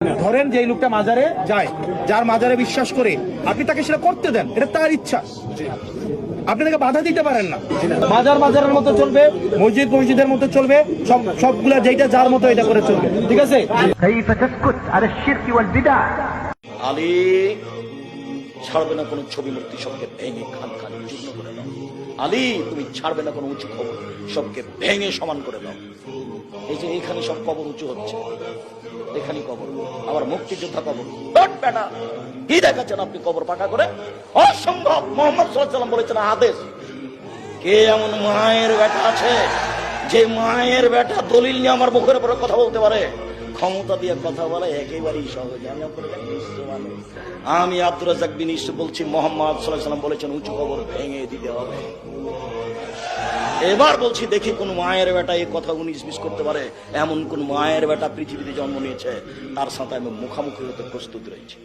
ধরেন যে লোকটা মাজারে যায়, যার মাজারে বিশ্বাস করে, আপনি তাকে সেটা করতে দেন, এটা তার ইচ্ছা, আপনি তাকে বাধা দিতে পারেন না। মাজার মাজারের মতো চলবে, মসজিদ মসজিদের মতো চলবে, সবগুলা যেটা যার মতো এটা করে চলবে, ঠিক আছে। আলী ছাড়বে না কোনো ছবি মূর্তি, সবকে ভেঙে খান খান চূর্ণ করে দাও। আলী তুমি ছাড়বে না কোনো উঁচু খবর, সবকে ভেঙে সমান করে দাও। এই যে এখানে সব কবর উঁচু হচ্ছে, এখানে কবর, আবার মুক্তিযোদ্ধা কবর, বেটা কি দেখাচ্ছেন আপনি কবর পাকা করে? অসম্ভব। মোহাম্মদ সাল্লাল্লাহু আলাইহি ওয়াসাল্লাম বলেছেন হাদিস, কে এমন মায়ের বেটা আছে যে মায়ের বেটা দলিল নিয়ে আমার মুখের উপরে কথা বলতে পারে? ক্ষমতা দিয়ে কথা বলে একেবারেই সহজ। আমি আব্দুর রাজ্জাক বিন ইউসুফ বলছি, মোহাম্মদ সাল্লাল্লাহু আলাইহি ওয়াসাল্লাম বলেছেন উঁচু কবর ভেঙে দিতে হবে। এবার বলছি, দেখি কোন মায়ের বেটা এই কথা 19-20 করতে পারে? এমন কোন মায়ের বেটা পৃথিবীতে জন্ম নিয়েছে? তার সাথে আমি মুখামুখি হতে প্রস্তুত রয়েছি।